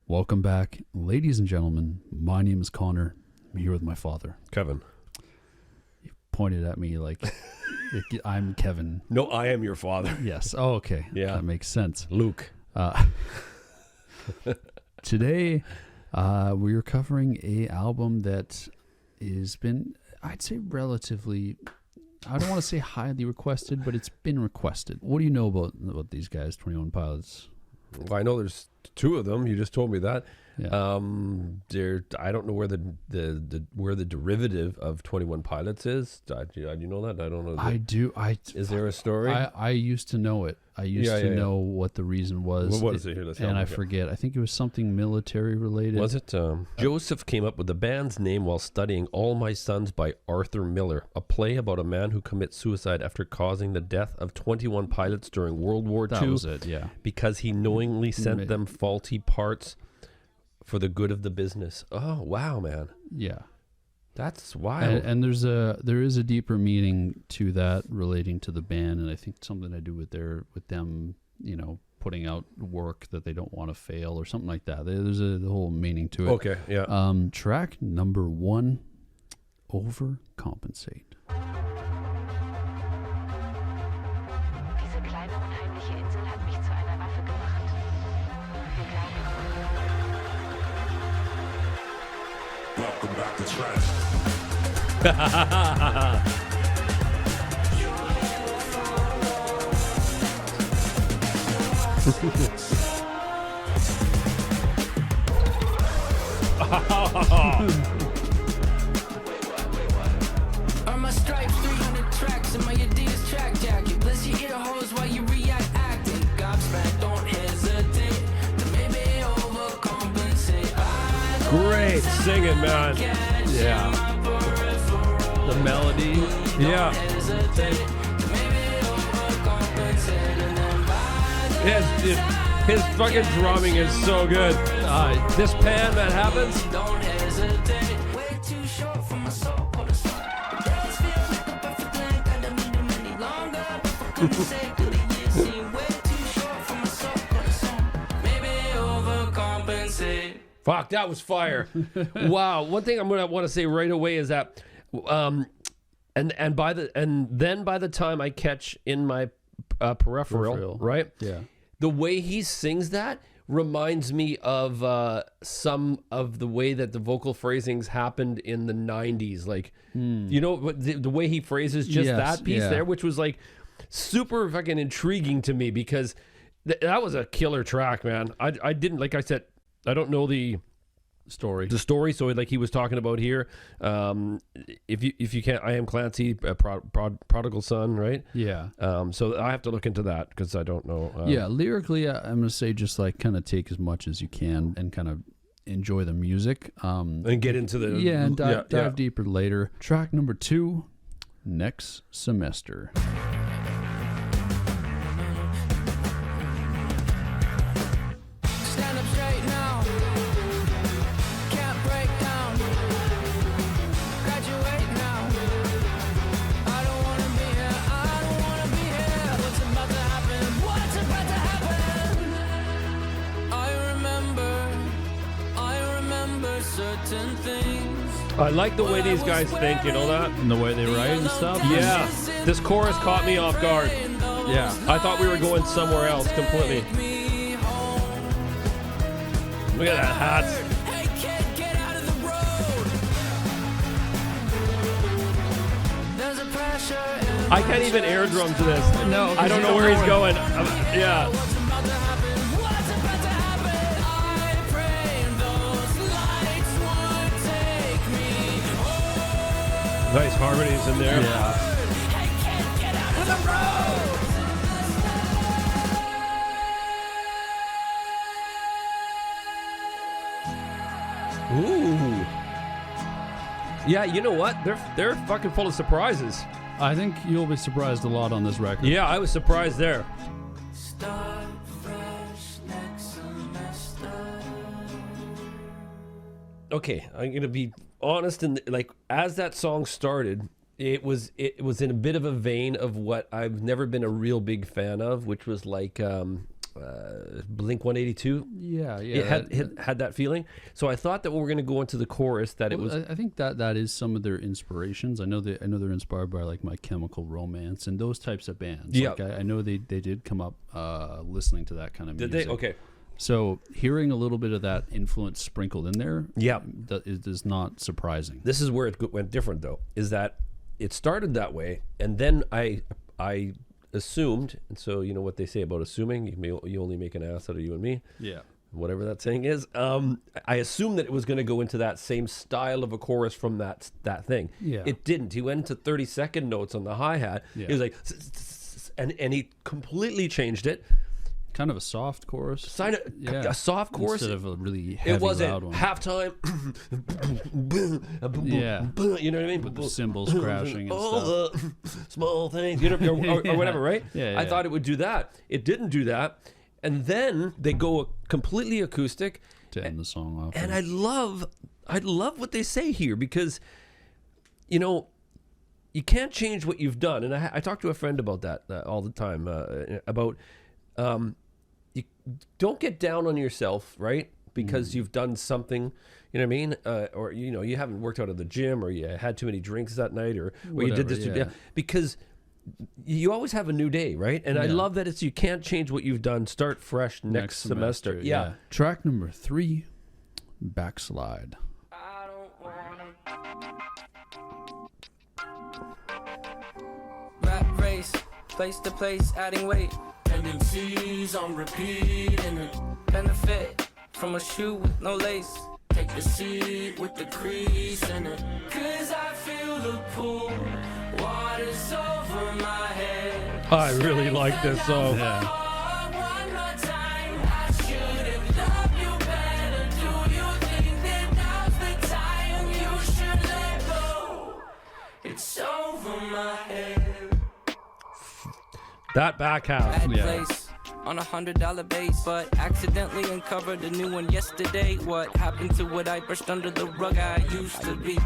Welcome back, ladies and gentlemen. My name is Connor. I'm here with my father. Kevin. You pointed at me like I'm Kevin. No, I am your father. Yes. Oh, okay. Yeah. That makes sense. Luke. Today, we are covering a album that has been, I'd say, relatively, I don't want to say highly requested, but it's been requested. What do you know about these guys, 21 Pilots? Well, I know there's two of them. You just told me that. Yeah. I don't know where the derivative of 21 Pilots is. Do you know that? I don't know. I do. Is there a story? I used to know it. I used to know what the reason was. Well, what is it here? And I forget. I think it was something military related. Was it? Joseph came up with the band's name while studying All My Sons by Arthur Miller, a play about a man who commits suicide after causing the death of 21 pilots during World War II. That was it, yeah. Because he knowingly sent them faulty parts for the good of the business. Oh, wow, man. Yeah. That's wild. And there is a deeper meaning to that relating to the band, and I think something to do with them, putting out work that they don't want to fail or something like that. There's the whole meaning to it. Okay, yeah. Track number 1, Overcompensate. Diese kleine unheimliche Insel hat mich zu einer Waffe gemacht. Wir glauben. Welcome back to Trash. Are my stripes 300 tracks in my Adidas track jacket? Bless your ear holes while you react acting. Gobsmacked, don't hesitate. Maybe overcompensate. Great singing, man. Yeah. The melody. Yeah. His fucking drumming is so good. This pan that happens. Don't hesitate. Way too short for my soul. Days feel like a perfect length. I don't need them any longer. For the sake of the years seem way too short for my soul. Maybe overcompensate. Fuck, that was fire. Wow. One thing I'm gonna want to say right away is that, and then by the time I catch in my peripheral, right? Yeah. The way he sings that reminds me of some of the way that the vocal phrasings happened in the 90s. Like, the way he phrases just that piece there, which was like super fucking intriguing to me because that was a killer track, man. I didn't, like I said, I don't know the story. So like he was talking about here, if you can't, I am Clancy, prodigal son, right? Yeah. So I have to look into that because I don't know. Lyrically, I'm gonna say just like kind of take as much as you can and kind of enjoy the music. And get into the and dive deeper later. Track number 2, Next Semester. Stand up straight now. Can't break down. Graduate now. I don't wanna be here. I don't wanna be here. What's about to happen? What's about to happen? I remember certain things. I like the way these guys think, you know that? And the way they write and stuff. Yeah. This chorus caught me off guard. Yeah. I thought we were going somewhere else completely. Look at that hat. Hey kid, get out of the road. There's a pressure in I can't even air drum to this. No, I don't know where he's going. Yeah. what's about to happen. What's about to happen? I pray those lights won't take me home. Nice harmonies in there. Yeah. Hey kid, get out of the road. Ooh. Yeah, you know what? They're fucking full of surprises. I think you'll be surprised a lot on this record. Yeah, I was surprised there. Start fresh next semester. Okay, I'm gonna be honest, and like as that song started, it was in a bit of a vein of what I've never been a real big fan of, which was like Blink 182. Yeah. It had that feeling. So I thought that when we're going to go into the chorus that it was. I think that is some of their inspirations. I know they're inspired by like My Chemical Romance and those types of bands. Yeah. Like I know they did come up listening to that kind of music. Did they? Okay. So hearing a little bit of that influence sprinkled in there, Yeah, is not surprising. This is where it went different, though. Is that it started that way, and then I assumed, and so you know what they say about assuming, you only make an ass out of you and me. Yeah. Whatever that saying is. I assumed that it was going to go into that same style of a chorus from that thing. Yeah. It didn't. He went into 30-second notes on the hi-hat. Yeah. He was like, and he completely changed it. Kind of a soft chorus. A soft chorus. Instead of a really heavy, It wasn't loud one. halftime. Yeah. You know what I mean? With the cymbals crashing and all stuff. the small things, you know, or whatever, right? Yeah, I thought it would do that. It didn't do that. And then they go completely acoustic To end the song off. and I love what they say here, because, you know, you can't change what you've done. And I talk to a friend about that all the time, about you don't get down on yourself, right? Because you've done something, you know what I mean? Or, you know, you haven't worked out at the gym, or you had too many drinks that night, or you did this. yeah. Because you always have a new day, right? And I love that you can't change what you've done. Start fresh next semester. Yeah. Track number 3, Backslide. I don't wanna rap race, place to place, adding weight. Tendencies on repeat and a benefit from a shoe with no lace. Take the seat with the crease in it. Cause I feel the pull, water's over my head. I really like this song. Yeah. One more time, I should have loved you better. Do you think that now's the time you should let go? It's over my head. That back half. Bad place on $100 base, but accidentally uncovered a new one yesterday. What happened to what I brushed under the rug? I used to be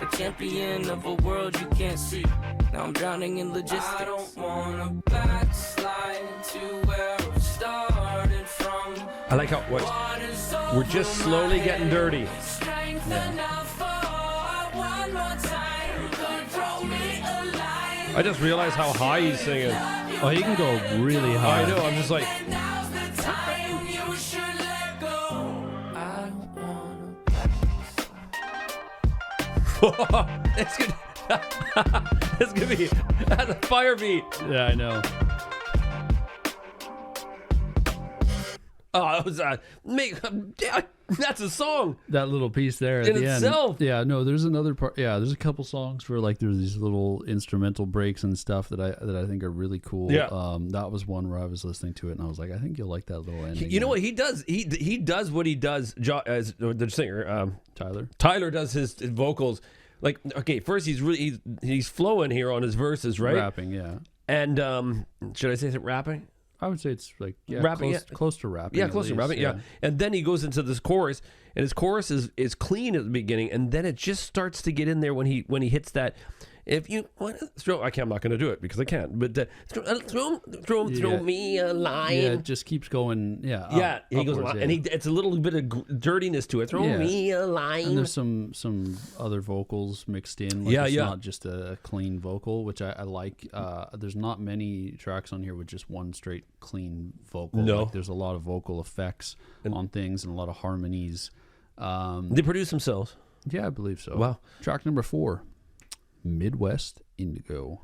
a champion of a world you can't see. Now I'm drowning in logistics. I don't wanna backslide to where we started from. I like how we're just slowly getting dirty. I just realized how high he's singing. Oh, he can go really high. I know. I'm just like, it's gonna, it's gonna be at a fire beat. Yeah, I know. Oh, it was that's a song. That little piece there at In the itself. end. Yeah, no, there's another part. Yeah, there's a couple songs where like there's these little instrumental breaks and stuff that I think are really cool. Yeah. That was one where I was listening to it and I was like, I think you'll like that little ending. You know what he does? He does what he does. As the singer, Tyler does his vocals. Like, okay, first he's flowing here on his verses, right? Rapping, yeah. And should I say it rapping? I would say it's like rapping, close to rapping. Yeah, close to rapping. Yeah. And then he goes into this chorus, and his chorus is clean at the beginning, and then it just starts to get in there when he hits that. If you want to throw, I'm not going to do it because I can't. But throw me a line. Yeah, it just keeps going. Yeah. Yeah, he goes, and it's a little bit of dirtiness to it. Throw me a line. And there's some other vocals mixed in. Like it's not just a clean vocal, which I like. There's not many tracks on here with just one straight clean vocal. No, like there's a lot of vocal effects on things and a lot of harmonies. They produce themselves. Yeah, I believe so. Wow. Track number 4, Midwest Indigo.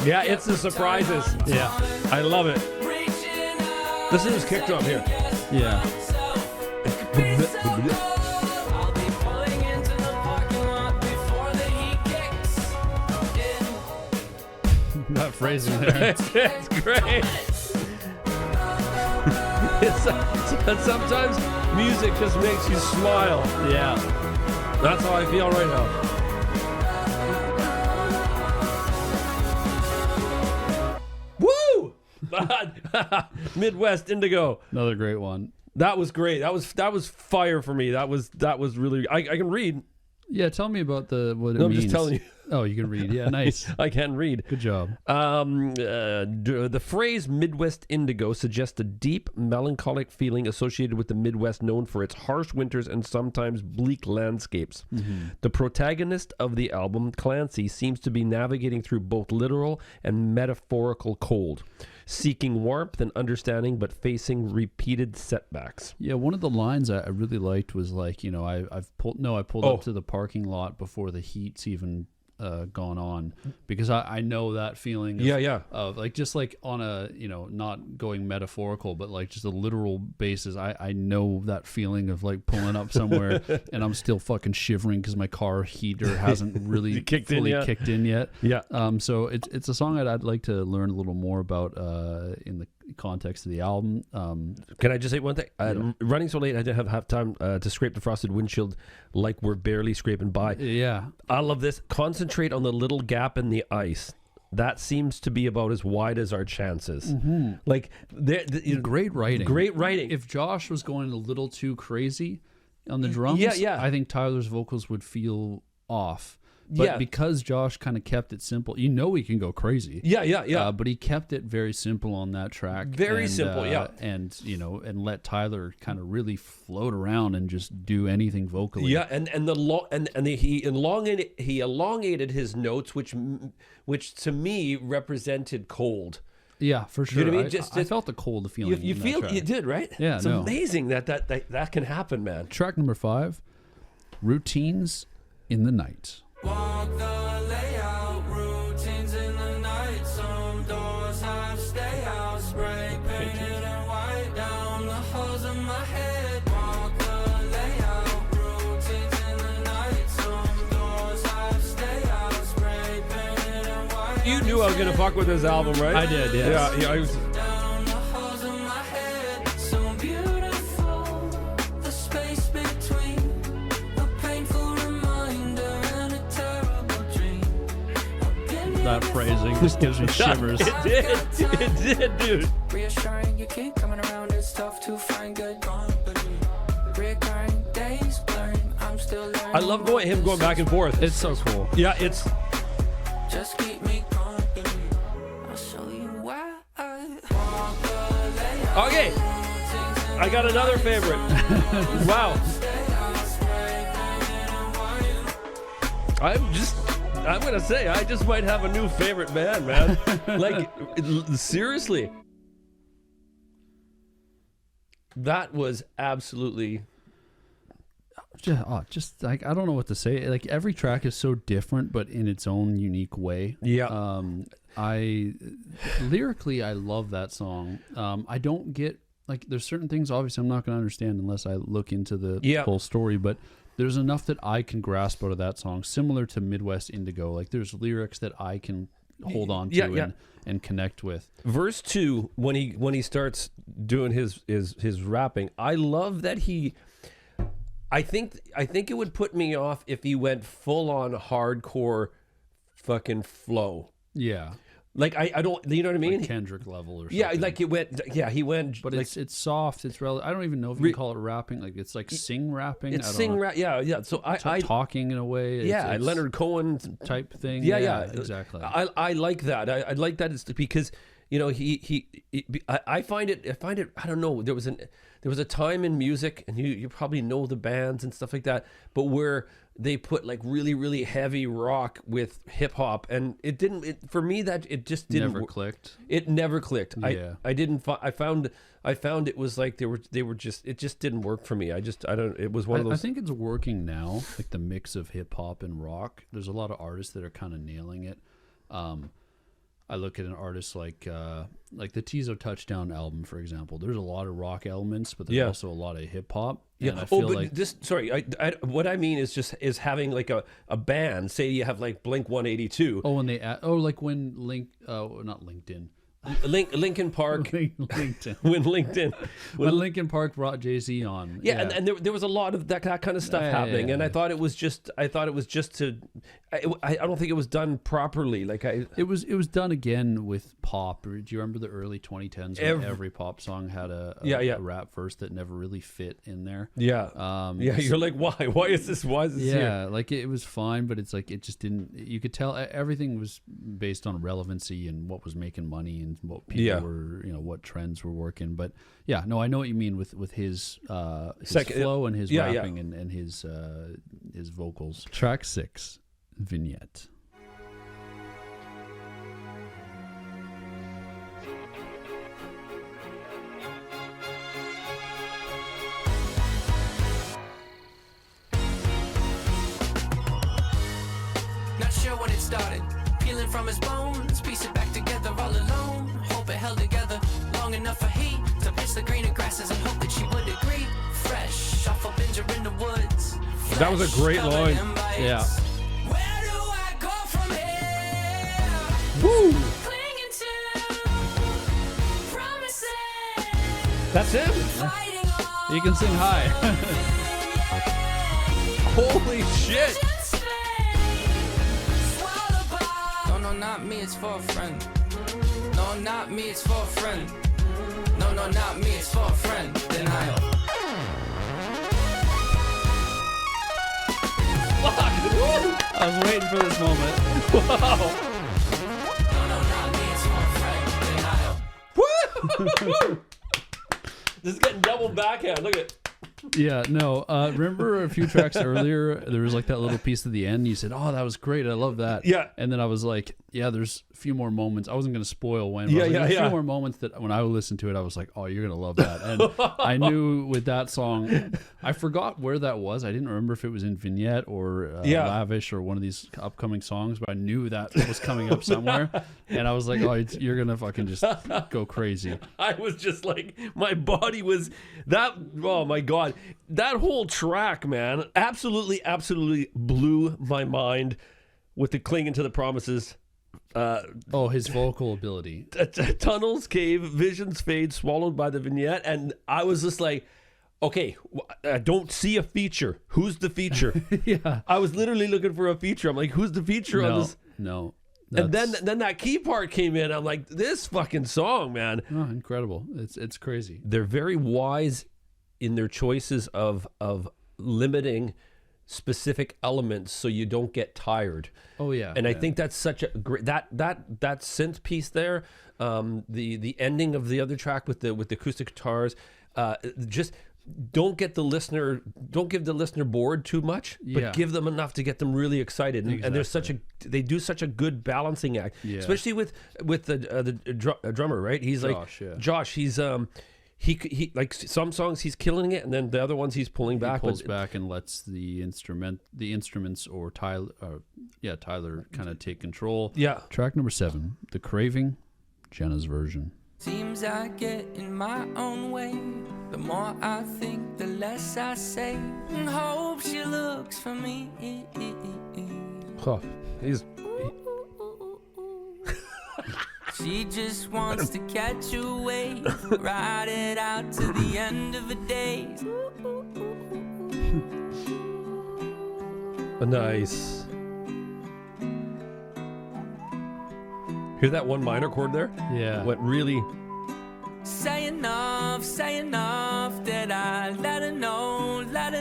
Yeah, it's the surprises. Yeah, I love it. Listen to this kick drum here. Yeah. That phrasing there. It's great. Sometimes music just makes you smile. Yeah. That's how I feel right now. Woo! Midwest Indigo. Another great one. That was great. That was fire for me. That was really. I can read. Yeah, tell me about what it No, I'm means. just telling you. Oh, you can read. Yeah, nice. I can read. Good job. The phrase Midwest Indigo suggests a deep, melancholic feeling associated with the Midwest, known for its harsh winters and sometimes bleak landscapes. Mm-hmm. The protagonist of the album, Clancy, seems to be navigating through both literal and metaphorical cold, seeking warmth and understanding, but facing repeated setbacks. Yeah, one of the lines I really liked was like, you know, I pulled up to the parking lot before the heat's even gone on, because I know that feeling of like, just like on a, you know, not going metaphorical, but like just a literal basis, I know that feeling of like pulling up somewhere and I'm still fucking shivering because my car heater hasn't really fully kicked in yet. Yeah. So it's a song I'd like to learn a little more about in the context of the album. Can I just say one thing? Running so late, I didn't have time to scrape the frosted windshield like we're barely scraping by. Yeah. I love this. Concentrate on the little gap in the ice. That seems to be about as wide as our chances. Mm-hmm. Like, Great writing. Great writing. If Josh was going a little too crazy on the drums, yeah. I think Tyler's vocals would feel off. But because Josh kind of kept it simple, you know he can go crazy. Yeah. But he kept it very simple on that track. Very simple, yeah. And, you know, and let Tyler kind of really float around and just do anything vocally. Yeah, he elongated his notes, which to me represented cold. Yeah, for sure. You know what I mean? I felt the cold feeling. You feel track. you did, right? Yeah, it's amazing that can happen, man. Track number 5, Routines in the Night. Walk the layout, routines in the night. Some doors have stay out, spray painted and white down the halls of my head. Walk the layout, routines in the night. Some doors have stay out, spray painted and white. You knew I was gonna fuck with this album, right? I did, yes. Yeah. I was. Down the halls of my head. So beautiful, the space between a painful reminder and a terrible dream. That phrasing just gives me shivers. It did, dude. Reassuring you keep coming around, it's tough to find good company. Recurring days blurring, I'm still learning. I love him going back and forth. It's so cool. Yeah, it's. Just keep me company. I'll show you why. Walk the layout. Okay, I got another favorite. Wow. I'm gonna say, I just might have a new favorite band, man. Like, seriously. That was absolutely. Just like, I don't know what to say. Like, every track is so different, but in its own unique way. Yeah. Lyrically, I love that song. I don't get, like, there's certain things obviously I'm not going to understand unless I look into the whole story, but there's enough that I can grasp out of that song, similar to Midwest Indigo. Like, there's lyrics that I can hold on to and connect with. Verse 2, when he starts doing his rapping, I love that he. I think it would put me off if he went full on hardcore fucking flow. Yeah. Like, I don't, you know what I mean? Like Kendrick level or something. Yeah, like he went. But like, it's soft. It's I don't even know if you can call it rapping. Like, it's like sing rapping. It's sing rap. Yeah. So I talking in a way. It's Leonard Cohen type thing. Yeah, exactly. I like that. I like that. It's because, you know, I find it. I don't know. There was a time in music, and you probably know the bands and stuff like that, but where they put like really, really heavy rock with hip hop, and it didn't. For me, that it just didn't never clicked. It never clicked. Yeah. I found it was like they were just, it just didn't work for me. It was one of those. I think it's working now, like the mix of hip hop and rock. There's a lot of artists that are kind of nailing it. I look at an artist like the Tizo Touchdown album, for example. There's a lot of rock elements, but there's also a lot of hip hop. Yeah. And I feel like what I mean is having like a band. Say you have like Blink 182. Oh, when they like when not LinkedIn. Linkin Park. LinkedIn. When Linkin Park brought Jay-Z on. Yeah, and there was a lot of that kind of stuff happening, and I thought it was just to. I don't think it was done properly. It was done again with pop. Do you remember the early 2010s when every pop song had a rap verse that never really fit in there? Yeah. You're like, why? Why is this here? Yeah, like it was fine, but it's like it just didn't. You could tell everything was based on relevancy and what was making money and what people were, what trends were working. But yeah, no, I know what you mean with his flow and his rapping and his vocals. Track 6, Vignette. Not sure when it started. Peeling from his bones, piece it back together all alone. Hope it held together long enough for he to pitch the greener grasses and hope that she would agree. Fresh off a binger in the woods. That was a great line. Yeah. Where do I go from here? Woo! Clinging to promises. That's him. Fighting on. You can sing high. Holy shit! No, not me, it's for a friend. No, not me, it's for a friend. No, not me, it's for a friend. Denial. I was waiting for this moment. Wow! No, not me, it's for a friend. Denial. Woo! This is getting double backhand. Look at. Yeah, no. Remember a few tracks earlier, there was like that little piece at the end. You said, "Oh, that was great. I love that." Yeah. And then I was like, "Yeah, there's a few more moments." I wasn't going to spoil when. Yeah, a few more moments that when I listened to it, I was like, "Oh, you're going to love that." And I knew with that song, I forgot where that was. I didn't remember if it was in Vignette or Lavish or one of these upcoming songs, but I knew that was coming up somewhere. And I was like, "Oh, you're going to fucking just go crazy." I was just like, my body was that. Oh my god, that whole track, man, absolutely blew my mind with the clinging to the promises. His vocal ability. Tunnels, cave, visions fade, swallowed by the vignette, and I was just like, okay, I don't see a feature. Who's the feature? Yeah, I was literally looking for a feature. I'm like, who's the feature on this? No. And then that key part came in. I'm like, this fucking song, man. Oh, incredible. It's crazy. They're very wise in their choices of limiting specific elements so you don't get tired. Oh yeah. And I think that's such a great that synth piece there, the ending of the other track with the acoustic guitars, just don't give the listener bored too much, but give them enough to get them really excited. And there's they do such a good balancing act, especially with the drummer, right? He's Josh. He's he like some songs he's killing it, and then the other ones he's pulling back. He pulls back and lets the instruments or Tyler kind of take control. Yeah. Track number 7, The Craving, Jenna's version. Seems I get in my own way. The more I think, the less I say. And hope she looks for me. Oh, She just wants to catch a wave, ride it out to the end of the days. nice. Hear that one minor chord there? Yeah. What really? Say enough that I let her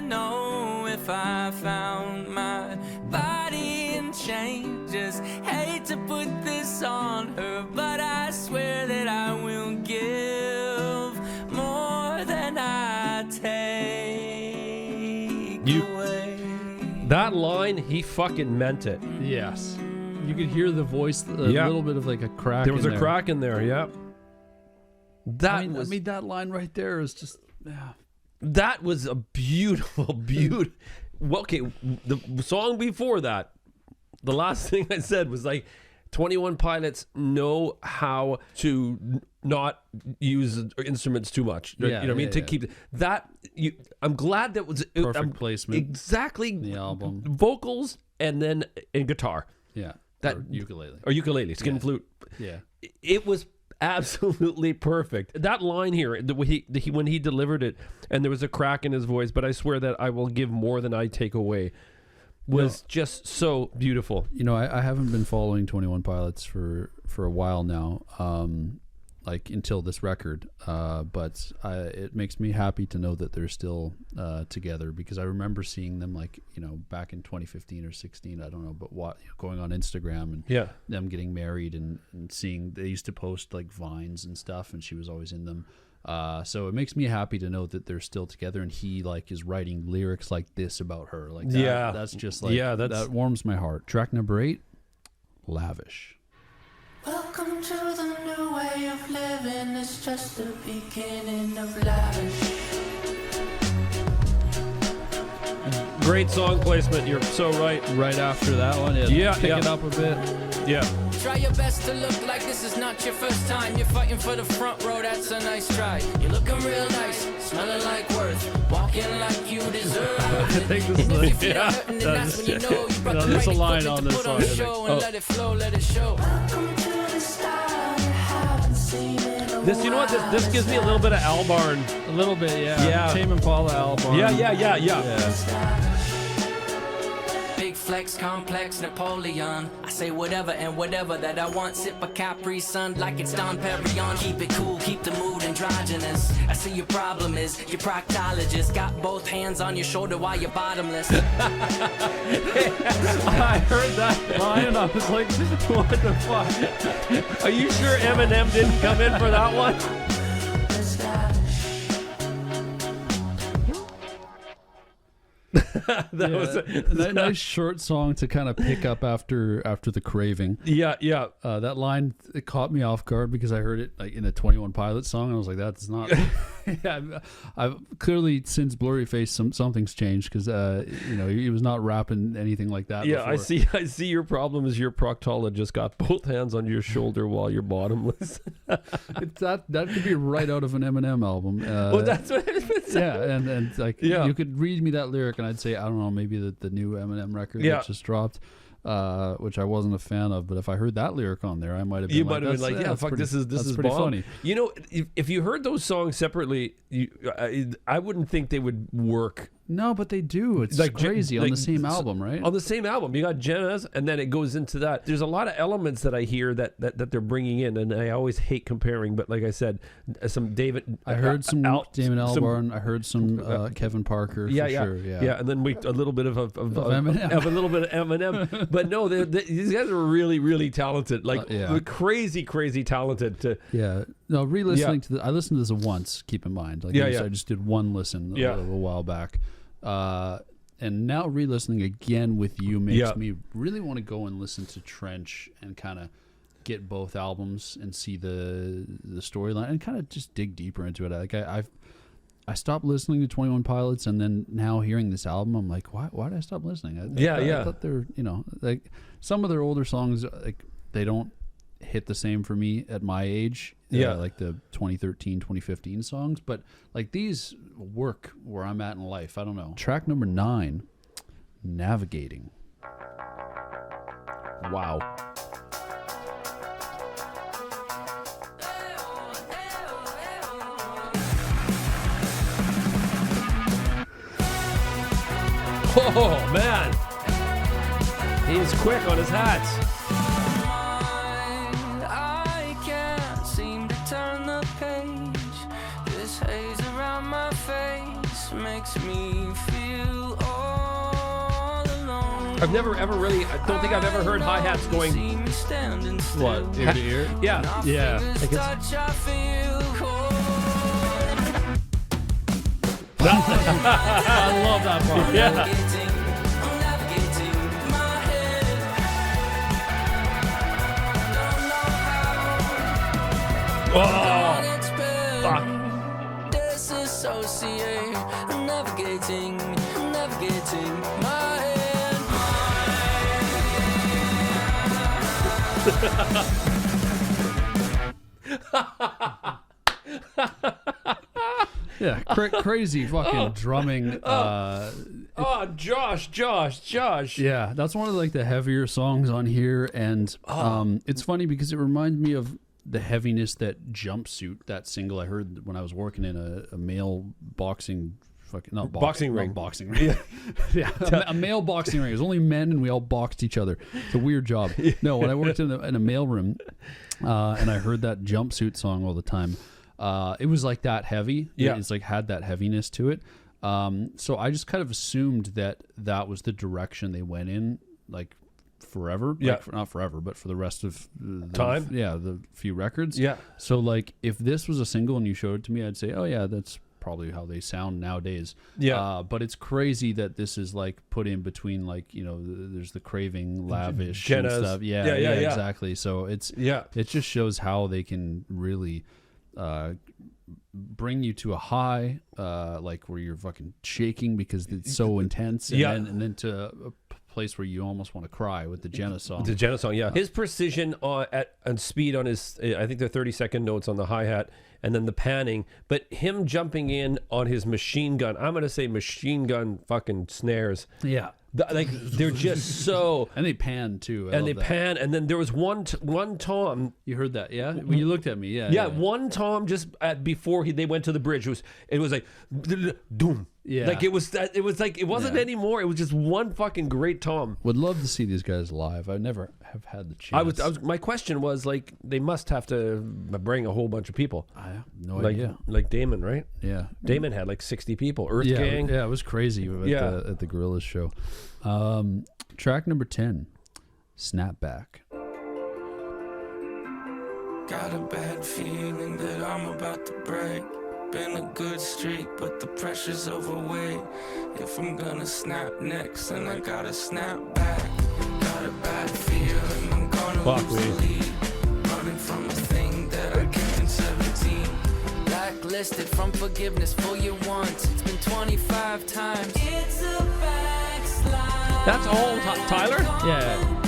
know if I found my body in chains. Just hate to put this on her, but I swear that I will give more than I take away. That line, he fucking meant it. Yes. You could hear the voice, a little bit of like a crack. There was a crack in there, yeah. I mean, that line right there is just. That was a beautiful. Well, okay, the song before that, the last thing I said was like, 21 Pilots know how to not use instruments too much. You know what I mean? To keep that. I'm glad that was perfect placement. Exactly. The album, vocals, and then in guitar. Yeah. That or ukulele, skin flute. Yeah. It was Absolutely perfect. That line here, when he delivered it, and there was a crack in his voice, but I swear that I will give more than I take away, was just so beautiful. You know, I haven't been following 21 Pilots for a while now, like until this record, but it makes me happy to know that they're still together, because I remember seeing them, like, you know, back in 2015 or 16, I don't know, but going on Instagram and them getting married and seeing, they used to post like vines and stuff, and she was always in them. So it makes me happy to know that they're still together, and he like is writing lyrics like this about her. Like that, that's just like, that warms my heart. Track number 8, Lavish. Welcome to the new way of living. It's just the beginning of Lavish. Great song placement. You're so right. Right after that one, pick it up a bit. Yeah. Try your best to look like this is not your first time. You're fighting for the front row, that's a nice try. You're looking real nice, smelling like worth, walking like you deserve. I think this is there's a line on this song. Let it flow, let it show. This, you know what? This gives me a little bit of Albarn. A little bit, yeah. Tame Impala, Albarn. Yeah. Big flex, complex, Napoleon. I say whatever and whatever that I want. Sip a Capri Sun like it's Don Perignon. Keep it cool, keep the mood androgynous. I see your problem is your proctologist got both hands on your shoulder while you're bottomless. I heard that line and I was like, what the fuck? Are you sure Eminem didn't come in for that one? That was a nice short song to kind of pick up after the Craving. Yeah. That line, it caught me off guard because I heard it like in a 21 Pilots song, and I was like, that's not. I've clearly since Blurry Face something's changed, because you know, he was not rapping anything like that. Yeah, before. I see. Your problem is your proctologist got both hands on your shoulder while you're bottomless. that could be right out of an Eminem album. Well, that's what it is. Yeah, and like you could read me that lyric and I'd say, I don't know, maybe the new Eminem record that just dropped, which I wasn't a fan of, but if I heard that lyric on there, I might have been this is pretty bomb. funny. You know, if you heard those songs separately, I wouldn't think they would work. No, but they do. It's like crazy on the same album, right? On the same album, you got Jenna's, and then it goes into that. There's a lot of elements that I hear that they're bringing in, and I always hate comparing. But like I said, some David. I heard some Damon Albarn. I heard some Kevin Parker. Yeah, sure. And then a little bit of Eminem. a little bit of Eminem. But no, these guys are really, really talented. Like crazy talented. No, re-listening to I listened to this once. Keep in mind, like I just did one listen a while back. And now re-listening again with you makes me really want to go and listen to Trench and kind of get both albums and see the storyline and kind of just dig deeper into it. Like I stopped listening to 21 Pilots, and then now hearing this album, I'm like, why did I stop listening? I thought they're, you know, like some of their older songs, like they don't hit the same for me at my age. Like the 2013, 2015 songs, but like these work where I'm at in life. I don't know. Track number 9, Navigating. Wow. Oh man, he's quick on his hats. Makes me feel all alone. I've never ever really, I don't think I've ever heard hi-hats going. What, ear to ear? Yeah. I guess. I love that part. Yeah. Oh, fuck. Navigating my head. Yeah, crazy fucking drumming. Josh. Yeah, that's one of like the heavier songs on here, and it's funny because it reminds me of the heaviness, that jumpsuit, that single I heard when I was working in a male boxing boxing ring. Yeah, a male boxing ring. It was only men, and we all boxed each other. It's a weird job. No, when I worked in a mail room, and I heard that jumpsuit song all the time, it was like that heavy. Yeah, it's like had that heaviness to it. So I just kind of assumed that was the direction they went in, like forever. Yeah, like, not forever, but for the rest of time. The few records. Yeah. So like, if this was a single and you showed it to me, I'd say, oh yeah, that's probably how they sound nowadays. Yeah. But it's crazy that this is like put in between, like, there's the Craving, Lavish, Jenna's and stuff. Yeah, exactly. So it just shows how they can really bring you to a high, like where you're fucking shaking because it's so intense, and then to a place where you almost want to cry with the Jenna song. The Jenna song, yeah. His precision and speed on his, I think they're 30-second notes on the hi-hat, and then the panning, but him jumping in on his machine gun, I'm going to say machine gun fucking snares. Yeah. Like, they're just so... And they pan, too. And they pan, and then there was one tom... You heard that, yeah? When you looked at me, yeah. Yeah, one tom just before they went to the bridge, it was like... Doom. Yeah. Like, it wasn't anymore. It was just one fucking great tom. Would love to see these guys live. I never have had the chance. My question was, like, they must have to bring a whole bunch of people. I have no idea. Like Damon, right? Yeah. Damon had like 60 people. Earth Gang. Yeah, it was crazy at the Gorillaz show. Track number 10, Snapback. Got a bad feeling that I'm about to break. Been a good streak, but the pressure's overweight. If I'm gonna snap next, then I gotta snap back. Got a bad feeling I'm gonna lose the lead. Running from a thing that I kept in 17. Blacklisted from forgiveness for you once. It's been 25 times. It's a backslide. That's all Tyler? Yeah.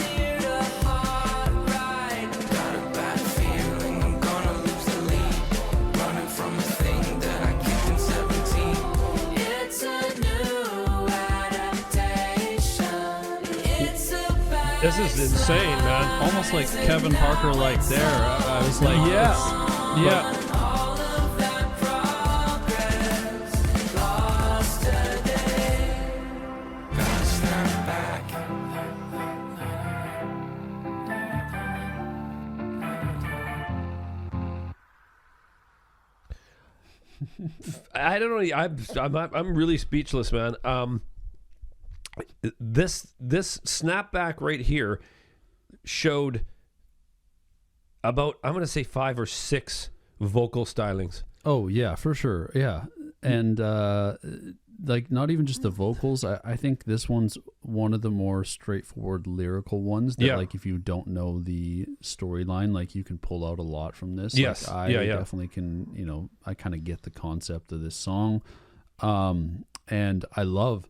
This is insane, man. Almost like Kevin Parker, like there. I was like, yeah. I don't know. I'm really speechless, man. This snapback right here showed about, I'm going to say 5 or 6 vocal stylings. Oh yeah, for sure. Yeah. And like, not even just the vocals. I think this one's one of the more straightforward lyrical ones that like, if you don't know the storyline, like, you can pull out a lot from this. Yes. Like, I definitely can, I kind of get the concept of this song. And I love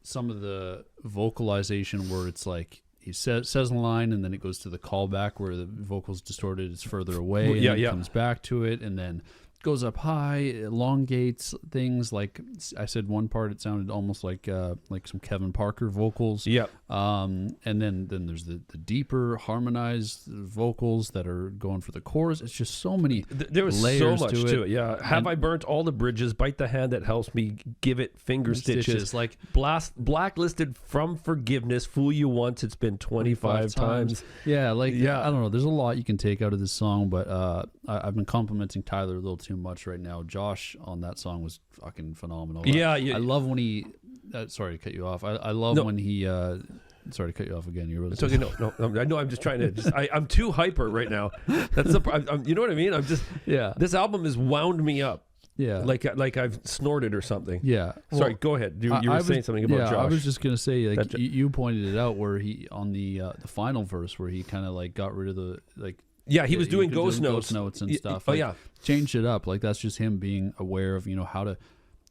some of the vocalization where it's like he says a line and then it goes to the callback where the vocal's distorted, it's further away, and then comes back to it, and then goes up high, elongates things. Like I said, one part it sounded almost like some Kevin Parker vocals. And then there's the deeper harmonized vocals that are going for the chorus. It's just so many there was layers so much to it. Yeah. Have I burnt all the bridges? Bite the hand that helps me. Give it finger stitches. Like blacklisted from forgiveness. Fool you once. It's been 25 times. Yeah. Like, I don't know. There's a lot you can take out of this song, but I've been complimenting Tyler a little too much right now. Josh on that song was fucking phenomenal. Yeah. I love when he sorry to cut you off. I love when he sorry to cut you off again. You're really it's okay. No. I know. I'm just trying to. I'm too hyper right now. That's the. You know what I mean? I'm just. Yeah. This album has wound me up. Yeah. Like I've snorted or something. Yeah. Sorry. Go ahead. You were saying something about Josh. I was just gonna say, like, you pointed it out where he on the final verse where he kind of like got rid of the like. Yeah, he was doing ghost notes and stuff. Oh, like, changed it up. Like, that's just him being aware of, how to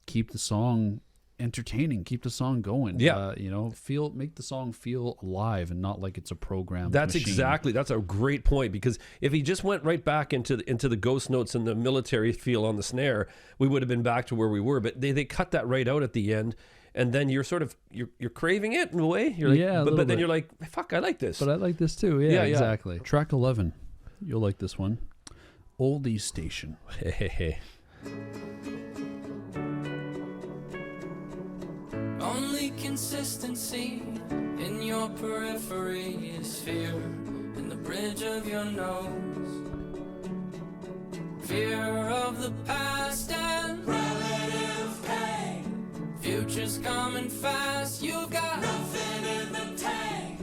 keep the song entertaining, keep the song going. Yeah. Make the song feel alive and not like it's a programmed That's machine. Exactly. That's a great point, because if he just went right back into the ghost notes and the military feel on the snare, we would have been back to where we were. But they cut that right out at the end. And then you're sort of you're craving it in a way. You're like, but then you're like, fuck, I like this. But I like this too. Yeah, exactly. Track 11. You'll like this one. Oldie Station. Hey. Only consistency in your periphery is fear in the bridge of your nose. Fear of the past and relative pain. Future's coming fast, you've got nothing in the tank.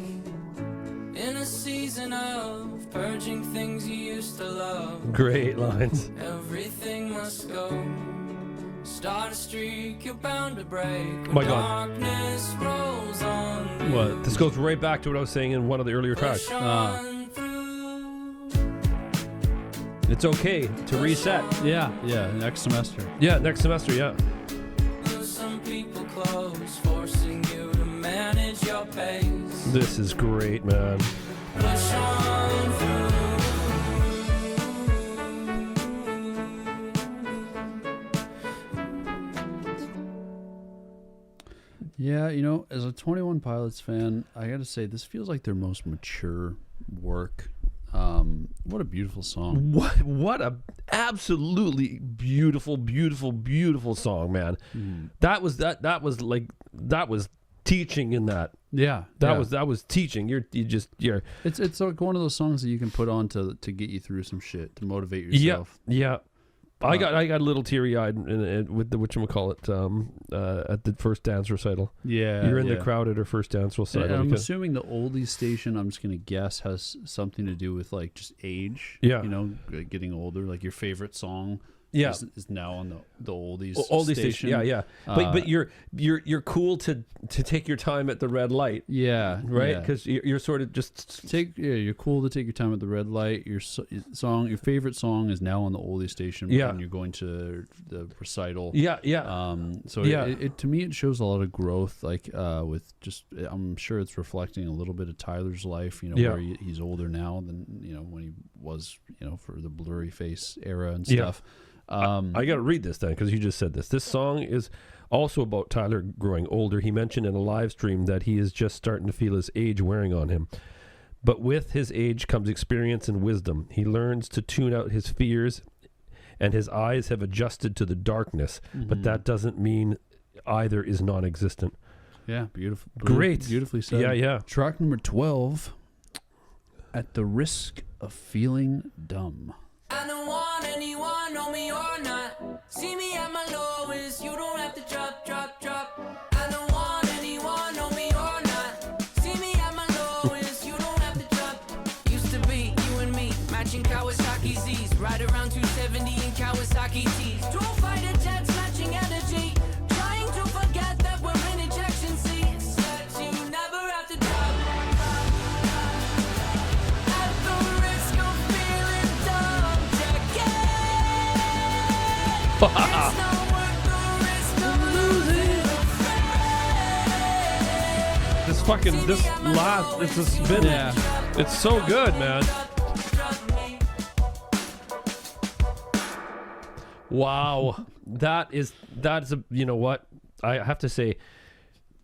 In a season of purging things you used to love. Great lines. Everything must go. Start a streak, you're bound to break. When My God. darkness rolls on. What? This goes right back to what I was saying in one of the earlier tracks. Push on through. It's okay to reset. Yeah, next semester. Yeah, next semester, yeah. Lose some people close, forcing you to manage your pace. This is great, man. Push on through. Yeah, you know, as a 21 Pilots fan, I got to say, this feels like their most mature work. What a beautiful song. What a absolutely beautiful song, man. That was teaching in that. Yeah, That was teaching. You're It's like one of those songs that you can put on to get you through some shit, to motivate yourself. Yeah. I got a little teary-eyed with the whatchamacallit at the first dance recital. Yeah, You're in the crowd at her first dance recital. And I'm because- assuming the Oldie Station, I'm just gonna guess, has something to do with like just age. Yeah. You know, getting older. Like your favorite song. Yeah. Is now on the Oldies Oldie Station. Yeah. But you're cool to take your time at the red light. Yeah. Right, because you're sort of just you're cool to take your time at the red light. Your favorite song is now on the Oldie Station. Yeah. When you're going to the recital. yeah. It to me it shows a lot of growth. Like with just, I'm sure it's reflecting a little bit of Tyler's life. You know, Yeah. where he's older now than when he was. For the blurry face era and stuff. I got to read this then because you just said this. This song is also about Tyler growing older. He mentioned in a live stream that he is just starting to feel his age wearing on him. But with his age comes experience and wisdom. He learns to tune out his fears, and his eyes have adjusted to the darkness. But that doesn't mean either is non-existent. Yeah, beautiful. Great. Beautifully said. Yeah. Track number 12, At the Risk of Feeling Dumb. I don't want anyone, know me or not. See me at my lowest, you don't have to drop. I don't want anyone, know me or not. See me at my lowest, you don't have to drop. Used to be you and me, matching Kawasaki Z's. Right around 270 in Kawasaki T's. Two fighter jets, matching energy. Trying to forget that we're in ejection seats. That you never have to drop. At the risk of feeling dumb, check it. It's not worth the risk of losing a friend. It's a spin. Yeah. It's so good, man. Wow. That's a, you know what? I have to say,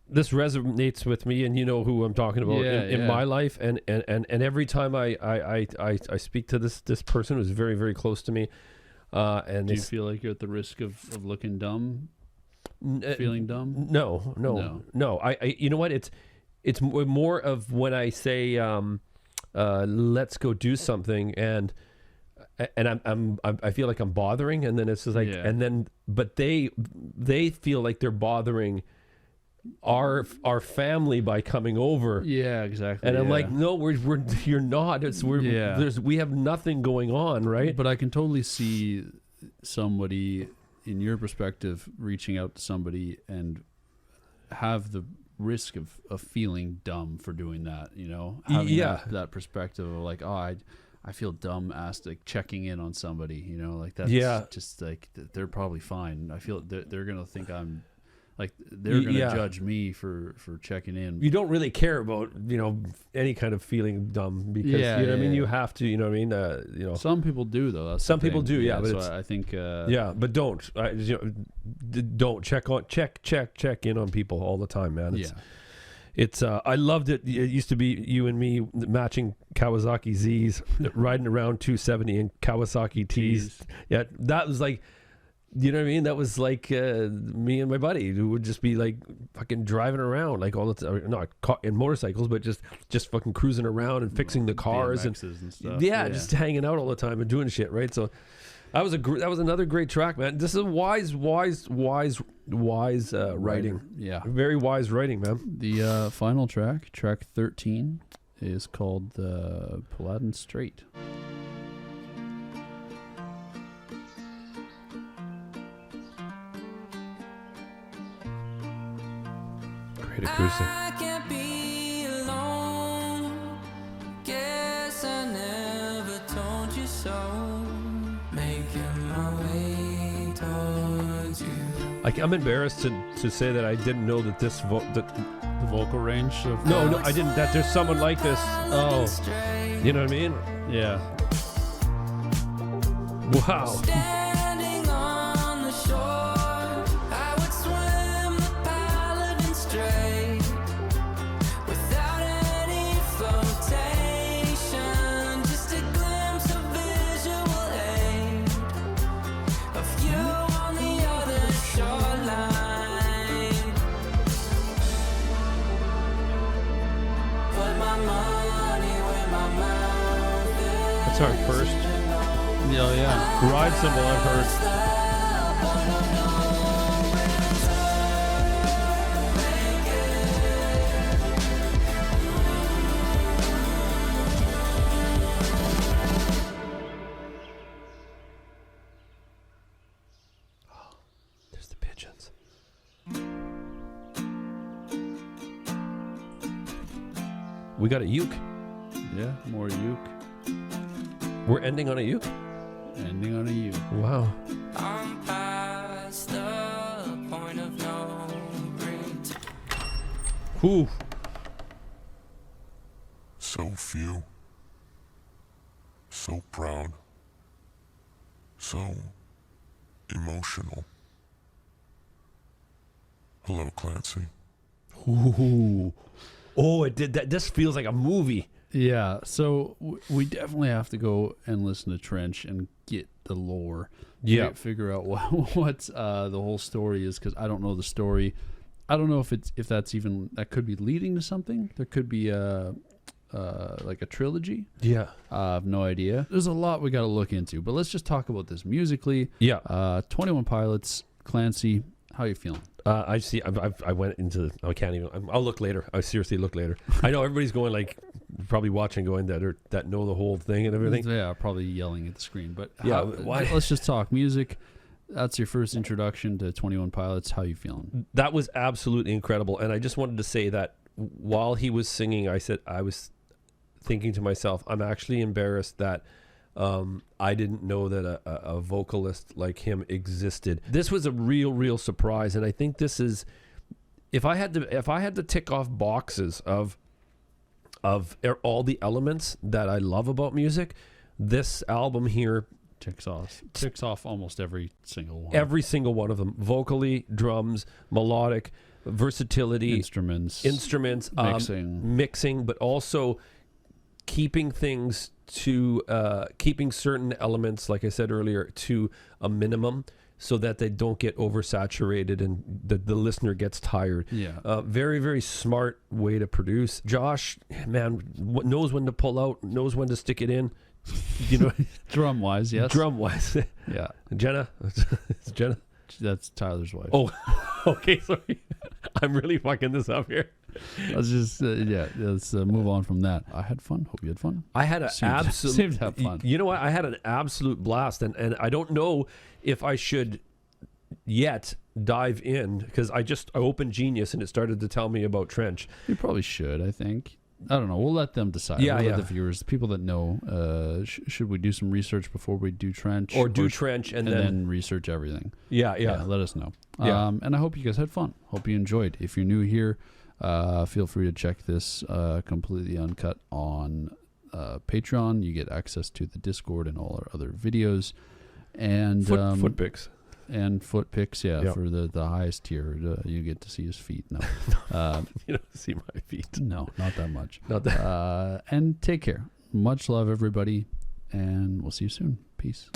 this resonates with me, and you know who I'm talking about in my life, and every time I speak to this person who's very, very close to me, and Do you feel like you're at the risk of looking dumb? Feeling dumb? No. I you know what? It's more of when I say let's go do something, and I feel like I'm bothering, and then it's just like, and then but they feel like they're bothering our family by coming over. Yeah, exactly. And I'm like, no, you're not. We have nothing going on, right? But I can totally see somebody in your perspective reaching out to somebody and have the risk of feeling dumb for doing that, having that perspective of like, oh, I feel dumb like checking in on somebody, like that's just like they're probably fine. I feel they're gonna think I'm like, they're gonna judge me for checking in. You don't really care about any kind of feeling dumb because you know what I mean. You have to, you know what I mean. Some people do though. That's some the people thing. do, yeah. But so I think but don't don't check in on people all the time, man. It's I loved it. It used to be you and me matching Kawasaki Z's, riding around 270 in Kawasaki T's. Yeah, that was like, you know what I mean? That was like me and my buddy who would just be like fucking driving around like all the time, not in motorcycles, but just fucking cruising around and fixing the cars and stuff. Yeah, just hanging out all the time and doing shit, right? So that was another great track, man. This is wise writing. Yeah, very wise writing, man. The final track 13, is called Paladin Strait. Great acoustic. I can't be alone. Guess I never told you so. Making my way towards you. I'm embarrassed to say that I didn't know that this The vocal range of no, I didn't. That there's someone like this. Oh, you know what I mean? yeah. Wow. Standing on the shore, I would swim the Paladin Strait without any flotation, just a glimpse of visual aid of you on the other shoreline. Put my money where my mouth is. That's our first Yeah. ride cymbal I've heard. There's the pigeons. We got a uke. Yeah, more uke. We're ending on a uke. Ending on a uke. Wow. I'm past the point of no return. Whew. So few. So proud. So emotional. Hello, Clancy. Ooh. Oh, it did that. This feels like a movie. Yeah, so we definitely have to go and listen to Trench and get the lore. Yeah. Figure out what the whole story is, because I don't know the story. I don't know if that's even, that could be leading to something. There could be like a trilogy. Yeah. I have no idea. There's a lot we got to look into, but let's just talk about this musically. Yeah. 21 Pilots, Clancy, how you feeling? I see. I went into. I can't even. I'll look later. I seriously look later. I know everybody's going like, probably watching, going that know the whole thing and everything. Yeah, probably yelling at the screen. But Yeah, let's just talk music. That's your first introduction to 21 Pilots. How you feeling? That was absolutely incredible, and I just wanted to say that while he was singing, I was thinking to myself, I'm actually embarrassed that I didn't know that a vocalist like him existed. This was a real surprise, and I think this is, if I had to tick off boxes of all the elements that I love about music, this album here Ticks off almost every single one. every single one of them. Vocally, drums, melodic, versatility, instruments, mixing, but also keeping things to keeping certain elements, like I said earlier, to a minimum, so that they don't get oversaturated and the listener gets tired. Yeah. Very smart way to produce. Josh, man, knows when to pull out, knows when to stick it in. You know, drum wise, yes. drum wise. Yeah. Jenna, it's Jenna. That's Tyler's wife. Oh, okay. Sorry, I'm really fucking this up here. Let's just let's move on from that. I had fun. Hope you had fun. I had an absolute. Seemed to have fun. You know what? I had an absolute blast, and I don't know if I should yet dive in, because I opened Genius and it started to tell me about Trench. You probably should. I think. I don't know. We'll let them decide. Yeah, we'll yeah. let the viewers, the people that know, should we do some research before we do Trench, Or do Trench and then research everything? Yeah. Let us know. Yeah. And I hope you guys had fun. Hope you enjoyed. If you're new here, feel free to check this completely uncut on Patreon. You get access to the Discord and all our other videos. And foot pics. And foot pics, yeah, Yep. for the highest tier, you get to see his feet. No, You don't see my feet. no, not that much. Not that. And take care. Much love, everybody, and we'll see you soon. Peace.